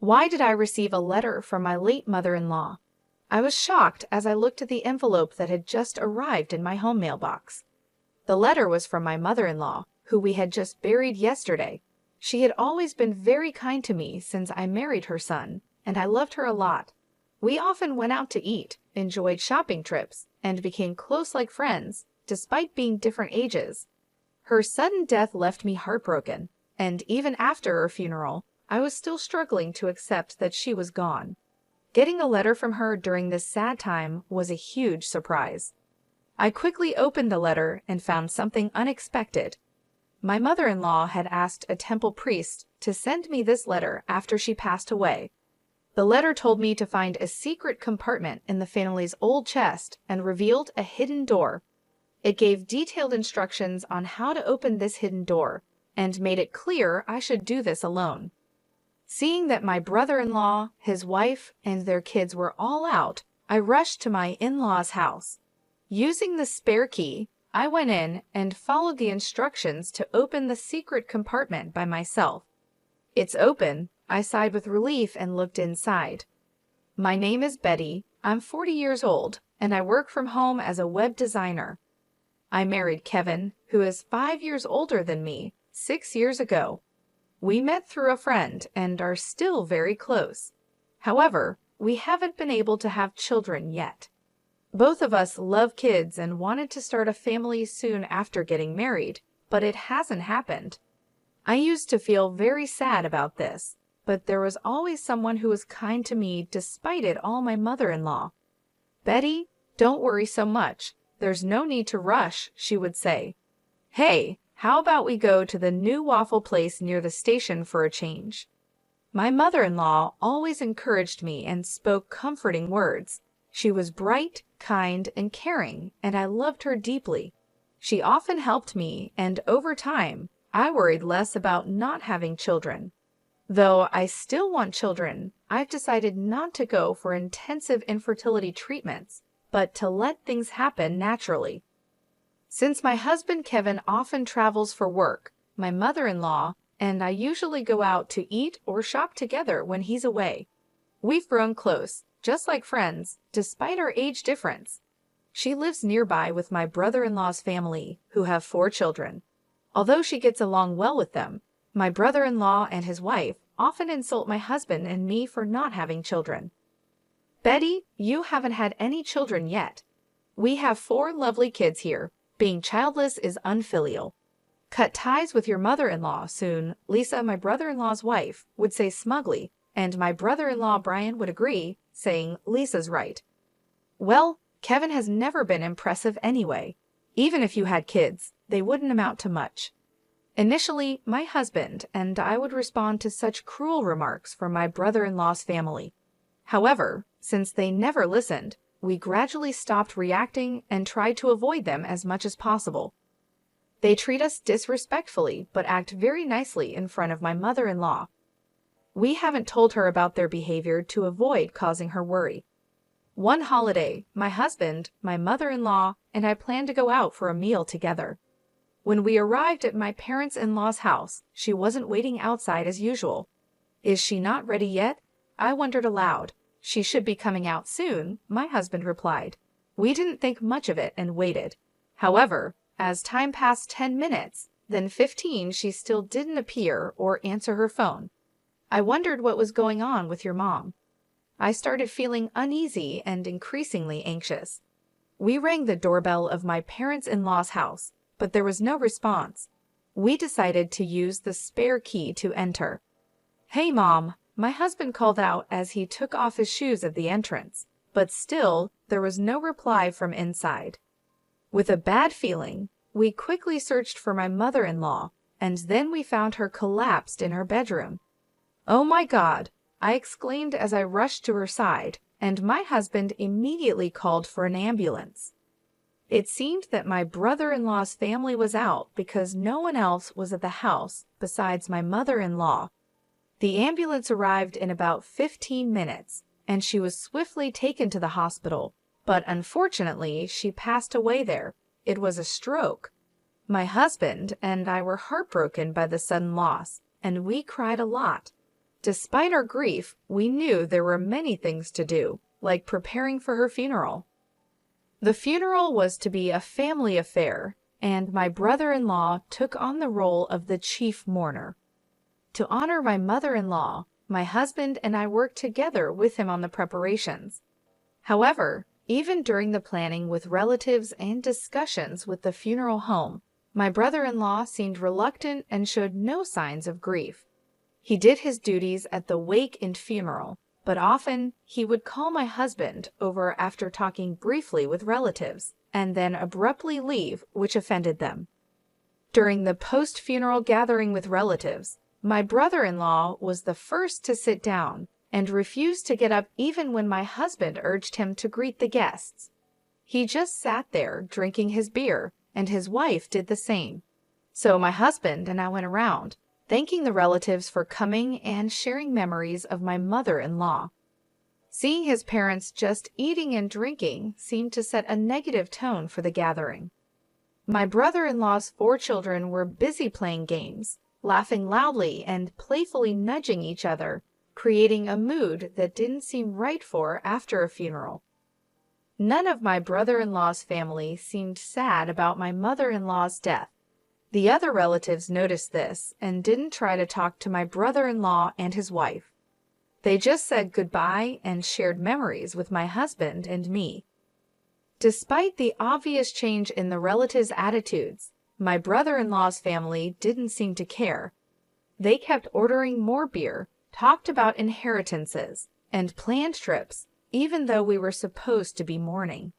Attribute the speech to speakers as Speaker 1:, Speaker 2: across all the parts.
Speaker 1: Why did I receive a letter from my late mother-in-law? I was shocked as I looked at the envelope that had just arrived in my home mailbox. The letter was from my mother-in-law, who we had just buried yesterday. She had always been very kind to me since I married her son, and I loved her a lot. We often went out to eat, enjoyed shopping trips, and became close like friends, despite being different ages. Her sudden death left me heartbroken, and even after her funeral, I was still struggling to accept that she was gone. Getting a letter from her during this sad time was a huge surprise. I quickly opened the letter and found something unexpected. My mother-in-law had asked a temple priest to send me this letter after she passed away. The letter told me to find a secret compartment in the family's old chest and revealed a hidden door. It gave detailed instructions on how to open this hidden door and made it clear I should do this alone. Seeing that my brother-in-law, his wife, and their kids were all out, I rushed to my in-laws' house. Using the spare key, I went in and followed the instructions to open the secret compartment by myself. "It's open," I sighed with relief and looked inside. "My name is Betty, I'm 40 years old, and I work from home as a web designer. I married Kevin, who is 5 years older than me, 6 years ago. We met through a friend and are still very close. However, we haven't been able to have children yet. Both of us love kids and wanted to start a family soon after getting married, but it hasn't happened. I used to feel very sad about this, but there was always someone who was kind to me despite it all. My mother-in-law. Betty, don't worry so much. There's no need to rush," she would say. "Hey, how about we go to the new waffle place near the station for a change?" My mother-in-law always encouraged me and spoke comforting words. She was bright, kind, and caring, and I loved her deeply. She often helped me, and over time, I worried less about not having children. Though I still want children, I've decided not to go for intensive infertility treatments, but to let things happen naturally. Since my husband Kevin often travels for work, my mother-in-law and I usually go out to eat or shop together when he's away. We've grown close, just like friends, despite our age difference. She lives nearby with my brother-in-law's family, who have 4 children. Although she gets along well with them, my brother-in-law and his wife often insult my husband and me for not having children. "Betty, you haven't had any children yet. We have 4 lovely kids here. Being childless is unfilial. Cut ties with your mother-in-law soon," Lisa, my brother-in-law's wife, would say smugly, and my brother-in-law Brian would agree, saying, "Lisa's right." Well, Kevin has never been impressive anyway. Even if you had kids, they wouldn't amount to much. Initially, my husband and I would respond to such cruel remarks from my brother-in-law's family. However, since they never listened, we gradually stopped reacting and tried to avoid them as much as possible. They treat us disrespectfully but act very nicely in front of my mother-in-law. We haven't told her about their behavior to avoid causing her worry. One holiday, my husband, my mother-in-law, and I planned to go out for a meal together. When we arrived at my parents-in-law's house, she wasn't waiting outside as usual. "Is she not ready yet?" I wondered aloud. "She should be coming out soon," my husband replied. We didn't think much of it and waited. However, as time passed 10 minutes, then 15, she still didn't appear or answer her phone. I wondered what was going on with your mom. I started feeling uneasy and increasingly anxious. We rang the doorbell of my parents-in-law's house, but there was no response. We decided to use the spare key to enter. "Hey, Mom," my husband called out as he took off his shoes at the entrance, but still, there was no reply from inside. With a bad feeling, we quickly searched for my mother-in-law, and then we found her collapsed in her bedroom. "Oh my God!" I exclaimed as I rushed to her side, and my husband immediately called for an ambulance. It seemed that my brother-in-law's family was out because no one else was at the house besides my mother-in-law. The ambulance arrived in about 15 minutes, and she was swiftly taken to the hospital, but unfortunately, she passed away there. It was a stroke. My husband and I were heartbroken by the sudden loss, and we cried a lot. Despite our grief, we knew there were many things to do, like preparing for her funeral. The funeral was to be a family affair, and my brother-in-law took on the role of the chief mourner. To honor my mother-in-law, my husband and I worked together with him on the preparations. However, even during the planning with relatives and discussions with the funeral home, my brother-in-law seemed reluctant and showed no signs of grief. He did his duties at the wake and funeral, but often he would call my husband over after talking briefly with relatives and then abruptly leave, which offended them. During the post-funeral gathering with relatives, my brother-in-law was the first to sit down and refused to get up even when my husband urged him to greet the guests. He just sat there drinking his beer, and his wife did the same. So my husband and I went around, thanking the relatives for coming and sharing memories of my mother-in-law. Seeing his parents just eating and drinking seemed to set a negative tone for the gathering. My brother-in-law's 4 children were busy playing games, laughing loudly and playfully nudging each other, creating a mood that didn't seem right for after a funeral. None of my brother-in-law's family seemed sad about my mother-in-law's death. The other relatives noticed this and didn't try to talk to my brother-in-law and his wife. They just said goodbye and shared memories with my husband and me. Despite the obvious change in the relatives' attitudes, my brother-in-law's family didn't seem to care. They kept ordering more beer, talked about inheritances, and planned trips, even though we were supposed to be mourning.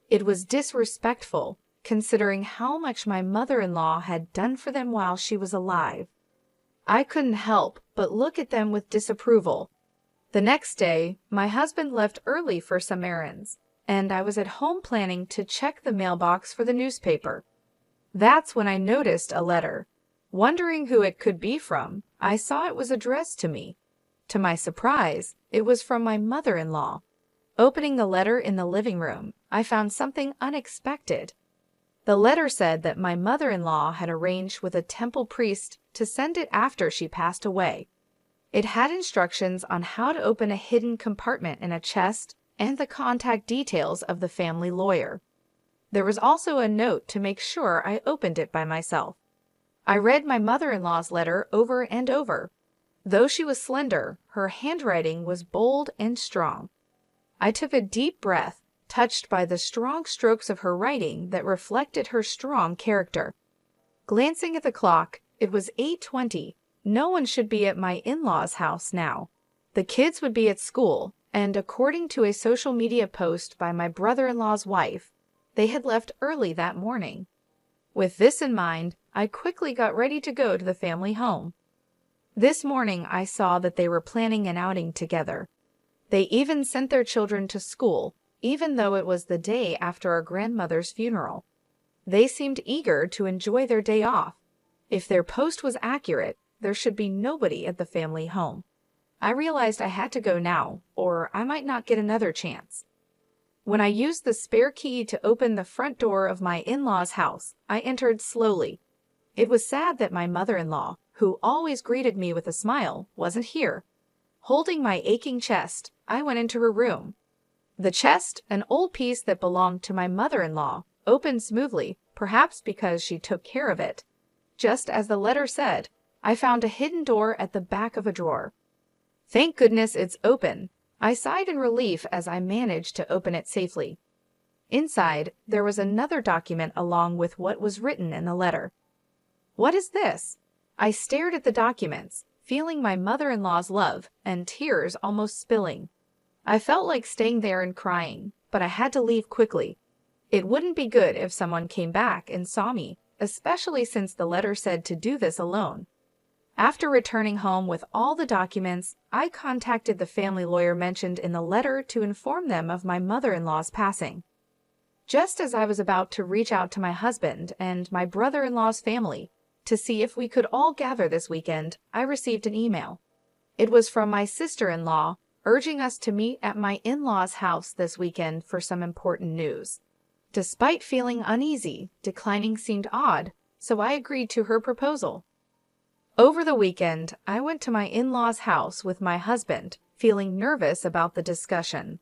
Speaker 1: It was disrespectful, considering how much my mother-in-law had done for them while she was alive. I couldn't help but look at them with disapproval. The next day, my husband left early for some errands, and I was at home planning to check the mailbox for the newspaper. That's when I noticed a letter. Wondering who it could be from, I saw it was addressed to me. To my surprise, it was from my mother-in-law. Opening the letter in the living room, I found something unexpected. The letter said that my mother-in-law had arranged with a temple priest to send it after she passed away. It had instructions on how to open a hidden compartment in a chest and the contact details of the family lawyer. There was also a note to make sure I opened it by myself. I read my mother-in-law's letter over and over. Though she was slender, her handwriting was bold and strong. I took a deep breath, touched by the strong strokes of her writing that reflected her strong character. Glancing at the clock, it was 8:20. No one should be at my in-laws' house now. The kids would be at school, and according to a social media post by my brother-in-law's wife, they had left early that morning. With this in mind, I quickly got ready to go to the family home. This morning I saw that they were planning an outing together. They even sent their children to school, even though it was the day after our grandmother's funeral. They seemed eager to enjoy their day off. If their post was accurate, there should be nobody at the family home. I realized I had to go now, or I might not get another chance. When I used the spare key to open the front door of my in-laws' house, I entered slowly. It was sad that my mother-in-law, who always greeted me with a smile, wasn't here. Holding my aching chest, I went into her room. The chest, an old piece that belonged to my mother-in-law, opened smoothly, perhaps because she took care of it. Just as the letter said, I found a hidden door at the back of a drawer. Thank goodness it's open. I sighed in relief as I managed to open it safely. Inside, there was another document along with what was written in the letter. What is this? I stared at the documents, feeling my mother-in-law's love and tears almost spilling. I felt like staying there and crying, but I had to leave quickly. It wouldn't be good if someone came back and saw me, especially since the letter said to do this alone. After returning home with all the documents, I contacted the family lawyer mentioned in the letter to inform them of my mother-in-law's passing. Just as I was about to reach out to my husband and my brother-in-law's family to see if we could all gather this weekend, I received an email. It was from my sister-in-law, urging us to meet at my in-laws' house this weekend for some important news. Despite feeling uneasy, declining seemed odd, so I agreed to her proposal. Over the weekend, I went to my in-laws' house with my husband, feeling nervous about the discussion.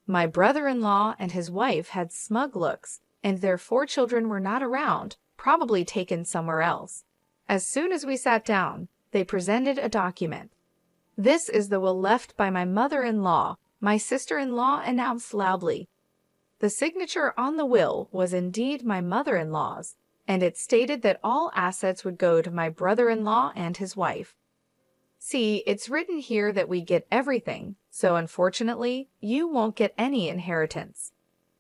Speaker 1: My brother-in-law and his wife had smug looks, and their 4 children were not around, probably taken somewhere else. As soon as we sat down, they presented a document. "This is the will left by my mother-in-law," my sister-in-law announced loudly. The signature on the will was indeed my mother-in-law's, and it stated that all assets would go to my brother-in-law and his wife. "See, it's written here that we get everything, so unfortunately, you won't get any inheritance."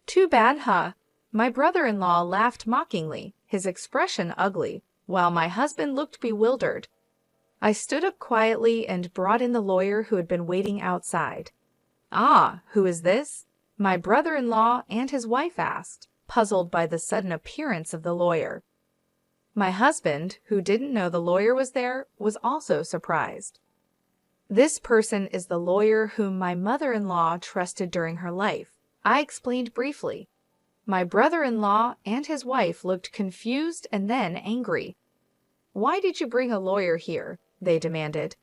Speaker 1: "Too bad, huh?" My brother-in-law laughed mockingly, his expression ugly, while my husband looked bewildered. I stood up quietly and brought in the lawyer who had been waiting outside. "Ah, who is this?" my brother-in-law and his wife asked, puzzled by the sudden appearance of the lawyer. My husband, who didn't know the lawyer was there, was also surprised. "This person is the lawyer whom my mother-in-law trusted during her life," I explained briefly. My brother-in-law and his wife looked confused and then angry. "Why did you bring a lawyer here?" they demanded.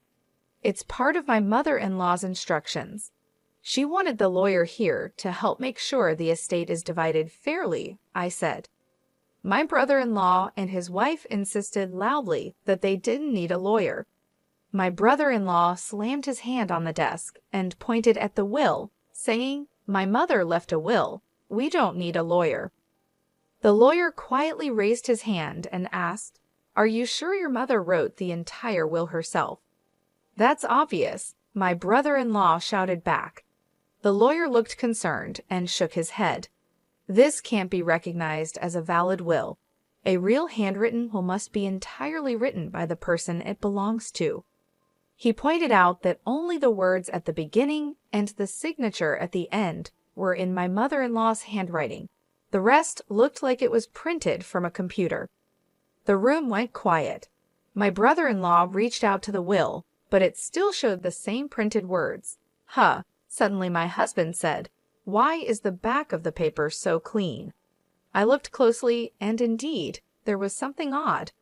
Speaker 1: "It's part of my mother-in-law's instructions. She wanted the lawyer here to help make sure the estate is divided fairly," I said. My brother-in-law and his wife insisted loudly that they didn't need a lawyer. My brother-in-law slammed his hand on the desk and pointed at the will, saying, "My mother left a will. We don't need a lawyer." The lawyer quietly raised his hand and asked, "Are you sure your mother wrote the entire will herself?" "That's obvious," my brother-in-law shouted back. The lawyer looked concerned and shook his head. "This can't be recognized as a valid will. A real handwritten will must be entirely written by the person it belongs to." He pointed out that only the words at the beginning and the signature at the end were in my mother-in-law's handwriting. The rest looked like it was printed from a computer. The room went quiet. My brother-in-law reached out to the will, but it still showed the same printed words. "Huh," suddenly my husband said. "Why is the back of the paper so clean?" I looked closely, and indeed, there was something odd.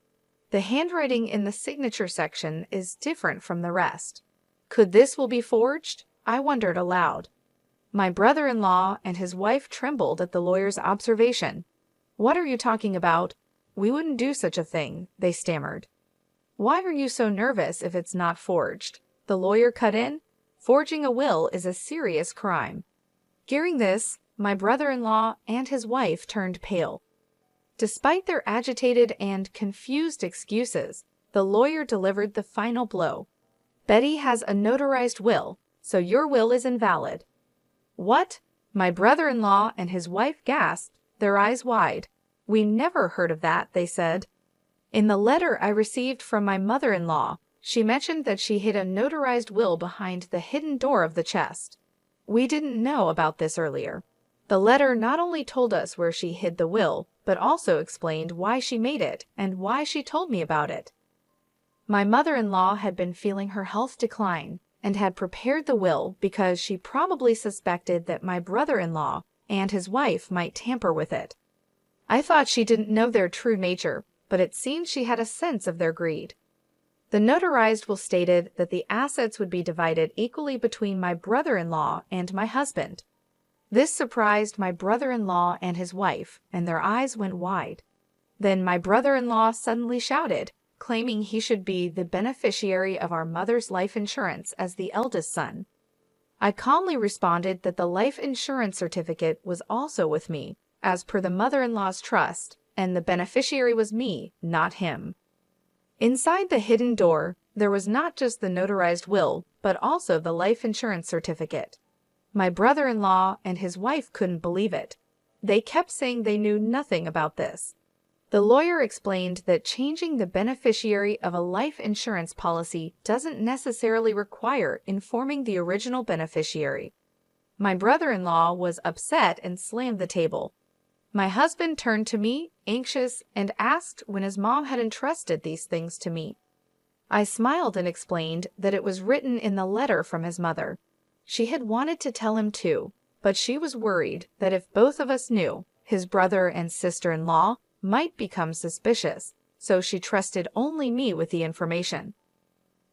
Speaker 1: The handwriting in the signature section is different from the rest. Could this will be forged? I wondered aloud. My brother-in-law and his wife trembled at the lawyer's observation. "What are you talking about? We wouldn't do such a thing," they stammered. "Why are you so nervous if it's not forged?" the lawyer cut in. "Forging a will is a serious crime." Hearing this, my brother-in-law and his wife turned pale. Despite their agitated and confused excuses, the lawyer delivered the final blow. "Betty has a notarized will, so your will is invalid." "What?" my brother-in-law and his wife gasped, their eyes wide. "We never heard of that," they said. "In the letter I received from my mother-in-law, she mentioned that she hid a notarized will behind the hidden door of the chest. We didn't know about this earlier." The letter not only told us where she hid the will, but also explained why she made it and why she told me about it. My mother-in-law had been feeling her health decline and had prepared the will because she probably suspected that my brother-in-law and his wife might tamper with it. I thought she didn't know their true nature, but it seemed she had a sense of their greed. The notarized will stated that the assets would be divided equally between my brother-in-law and my husband. This surprised my brother-in-law and his wife, and their eyes went wide. Then my brother-in-law suddenly shouted, claiming he should be the beneficiary of our mother's life insurance as the eldest son. I calmly responded that the life insurance certificate was also with me, as per the mother-in-law's trust, and the beneficiary was me, not him. Inside the hidden door, there was not just the notarized will, but also the life insurance certificate. My brother-in-law and his wife couldn't believe it. They kept saying they knew nothing about this. The lawyer explained that changing the beneficiary of a life insurance policy doesn't necessarily require informing the original beneficiary. My brother-in-law was upset and slammed the table. My husband turned to me, anxious, and asked when his mom had entrusted these things to me. I smiled and explained that it was written in the letter from his mother. She had wanted to tell him too, but she was worried that if both of us knew, his brother and sister-in-law might become suspicious, so she trusted only me with the information.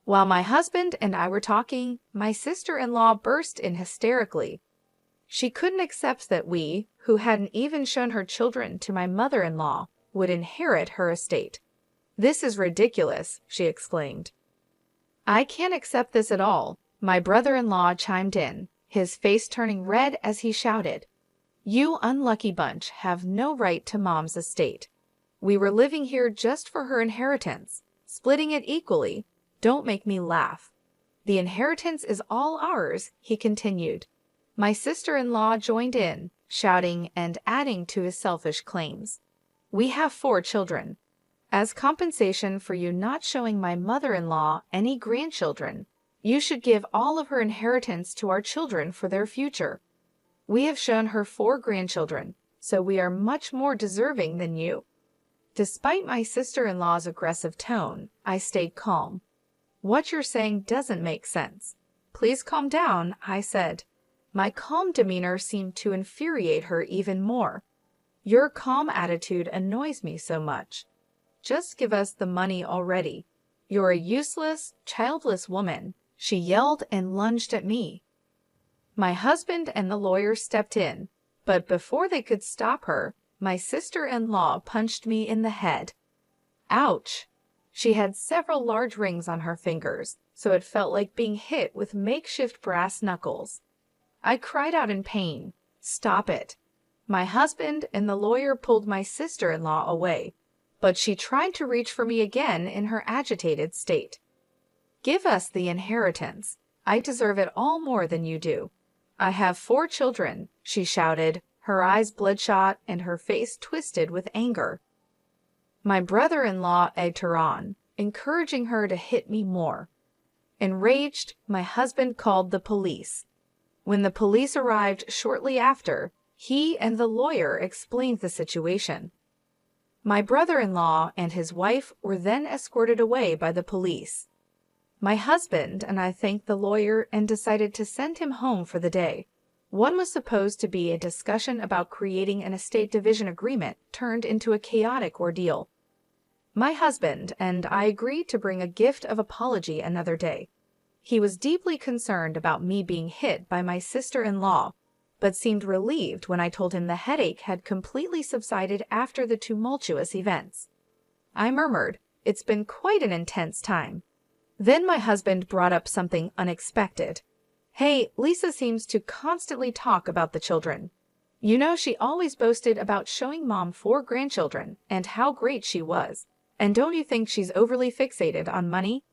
Speaker 1: While my husband and I were talking, my sister-in-law burst in hysterically. She couldn't accept that we, who hadn't even shown her children to my mother-in-law, would inherit her estate. "This is ridiculous," she exclaimed. "I can't accept this at all," my brother-in-law chimed in, his face turning red as he shouted. "You unlucky bunch have no right to Mom's estate. We were living here just for her inheritance, splitting it equally. Don't make me laugh. The inheritance is all ours," he continued. My sister-in-law joined in, shouting and adding to his selfish claims. "We have 4 children. As compensation for you not showing my mother-in-law any grandchildren, you should give all of her inheritance to our children for their future. We have shown her 4 grandchildren, so we are much more deserving than you." Despite my sister-in-law's aggressive tone, I stayed calm. "What you're saying doesn't make sense. Please calm down," I said. My calm demeanor seemed to infuriate her even more. "Your calm attitude annoys me so much. Just give us the money already. You're a useless, childless woman," she yelled and lunged at me. My husband and the lawyer stepped in, but before they could stop her, my sister-in-law punched me in the head. Ouch! She had several large rings on her fingers, so it felt like being hit with makeshift brass knuckles. I cried out in pain. "Stop it." My husband and the lawyer pulled my sister-in-law away, but she tried to reach for me again in her agitated state. "Give us the inheritance. I deserve it all more than you do. I have 4 children," she shouted, her eyes bloodshot and her face twisted with anger. My brother-in-law egged her on, encouraging her to hit me more. Enraged, my husband called the police. When the police arrived shortly after, he and the lawyer explained the situation. My brother-in-law and his wife were then escorted away by the police. My husband and I thanked the lawyer and decided to send him home for the day. What was supposed to be a discussion about creating an estate division agreement turned into a chaotic ordeal. My husband and I agreed to bring a gift of apology another day. He was deeply concerned about me being hit by my sister-in-law, but seemed relieved when I told him the headache had completely subsided after the tumultuous events. I murmured, "It's been quite an intense time." Then my husband brought up something unexpected. "Hey, Lisa seems to constantly talk about the children. You know, she always boasted about showing Mom 4 grandchildren and how great she was. And don't you think she's overly fixated on money?"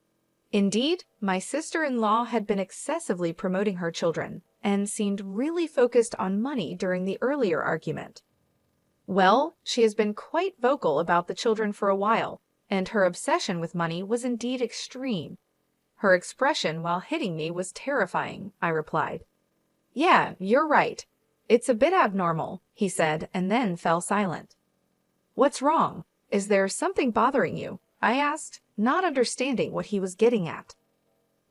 Speaker 1: Indeed, my sister-in-law had been excessively promoting her children and seemed really focused on money during the earlier argument. "Well, she has been quite vocal about the children for a while, and her obsession with money was indeed extreme. Her expression while hitting me was terrifying," I replied. "Yeah, you're right. It's a bit abnormal," he said, and then fell silent. "What's wrong? Is there something bothering you?" I asked, not understanding what he was getting at.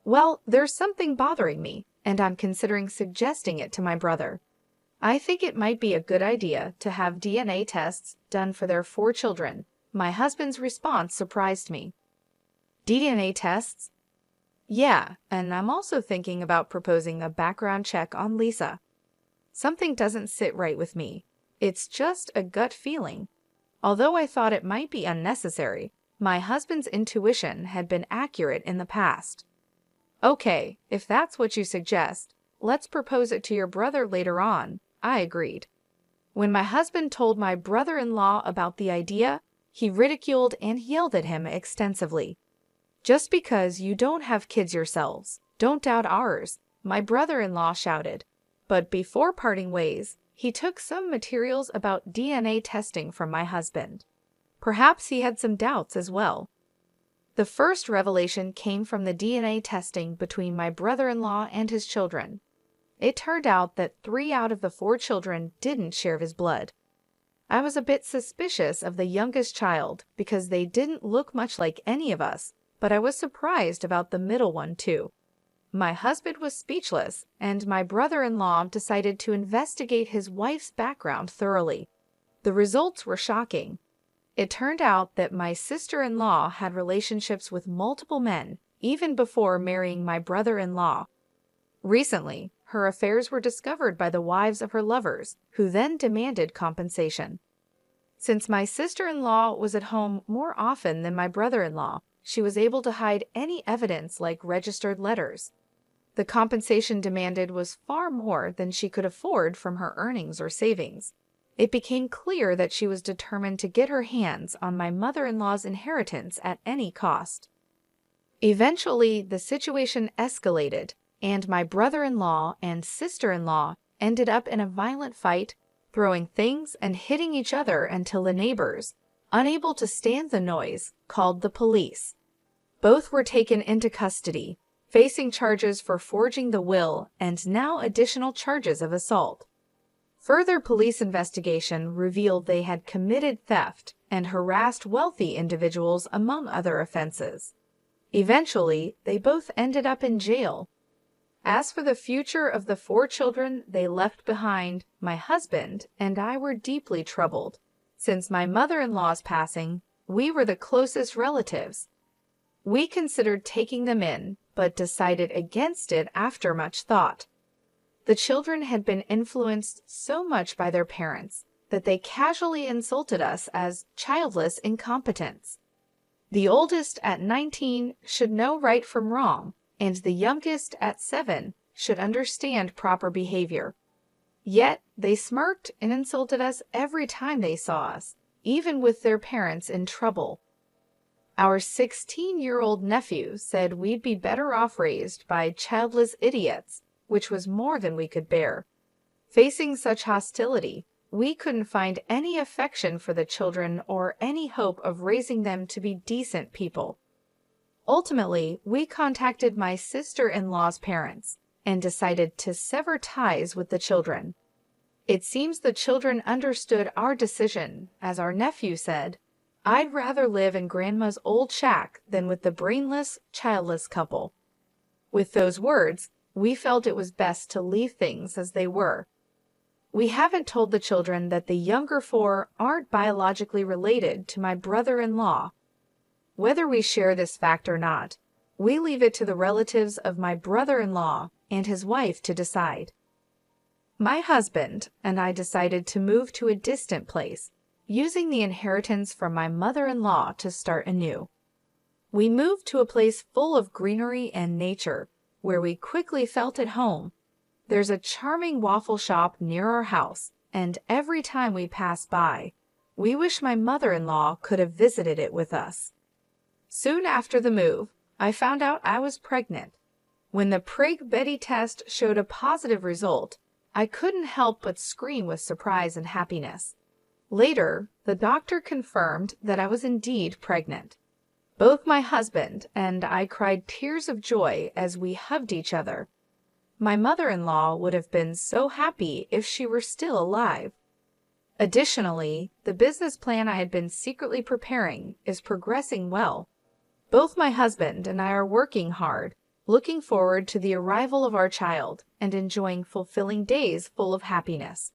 Speaker 1: "Well, there's something bothering me, and I'm considering suggesting it to my brother. I think it might be a good idea to have DNA tests done for their 4 children." My husband's response surprised me. "DNA tests?" "Yeah, and I'm also thinking about proposing a background check on Lisa. Something doesn't sit right with me. It's just a gut feeling." Although I thought it might be unnecessary, my husband's intuition had been accurate in the past. "Okay, if that's what you suggest, let's propose it to your brother later on," I agreed. When my husband told my brother-in-law about the idea, he ridiculed and yelled at him extensively. "Just because you don't have kids yourselves, don't doubt ours," my brother-in-law shouted. But before parting ways, he took some materials about DNA testing from my husband. Perhaps he had some doubts as well. The first revelation came from the DNA testing between my brother-in-law and his children. It turned out that 3 out of the 4 children didn't share his blood. I was a bit suspicious of the youngest child because they didn't look much like any of us, but I was surprised about the middle one too. My husband was speechless, and my brother-in-law decided to investigate his wife's background thoroughly. The results were shocking. It turned out that my sister-in-law had relationships with multiple men, even before marrying my brother-in-law. Recently, her affairs were discovered by the wives of her lovers, who then demanded compensation. Since my sister-in-law was at home more often than my brother-in-law, she was able to hide any evidence like registered letters. The compensation demanded was far more than she could afford from her earnings or savings. It became clear that she was determined to get her hands on my mother-in-law's inheritance at any cost. Eventually, the situation escalated, and my brother-in-law and sister-in-law ended up in a violent fight, throwing things and hitting each other until the neighbors, unable to stand the noise, called the police. Both were taken into custody, facing charges for forging the will and now additional charges of assault. Further police investigation revealed they had committed theft and harassed wealthy individuals among other offenses. Eventually, they both ended up in jail. As for the future of the 4 children they left behind, my husband and I were deeply troubled. Since my mother-in-law's passing, we were the closest relatives. We considered taking them in, but decided against it after much thought. The children had been influenced so much by their parents that they casually insulted us as childless incompetents. The oldest at 19 should know right from wrong, and the youngest at 7 should understand proper behavior. Yet they smirked and insulted us every time they saw us, even with their parents in trouble. Our 16-year-old nephew said we'd be better off raised by childless idiots, which was more than we could bear. Facing such hostility, we couldn't find any affection for the children or any hope of raising them to be decent people. Ultimately, we contacted my sister-in-law's parents and decided to sever ties with the children. It seems the children understood our decision, as our nephew said, "I'd rather live in Grandma's old shack than with the brainless, childless couple." With those words, we felt it was best to leave things as they were. We haven't told the children that the younger 4 aren't biologically related to my brother-in-law. Whether we share this fact or not, we leave it to the relatives of my brother-in-law and his wife to decide. My husband and I decided to move to a distant place, using the inheritance from my mother-in-law to start anew. We moved to a place full of greenery and nature, where we quickly felt at home. There's a charming waffle shop near our house, and every time we pass by, we wish my mother-in-law could have visited it with us. Soon after the move, I found out I was pregnant. When the Prig-Betty test showed a positive result, I couldn't help but scream with surprise and happiness. Later, the doctor confirmed that I was indeed pregnant. Both my husband and I cried tears of joy as we hugged each other. My mother-in-law would have been so happy if she were still alive. Additionally, the business plan I had been secretly preparing is progressing well. Both my husband and I are working hard, looking forward to the arrival of our child and enjoying fulfilling days full of happiness.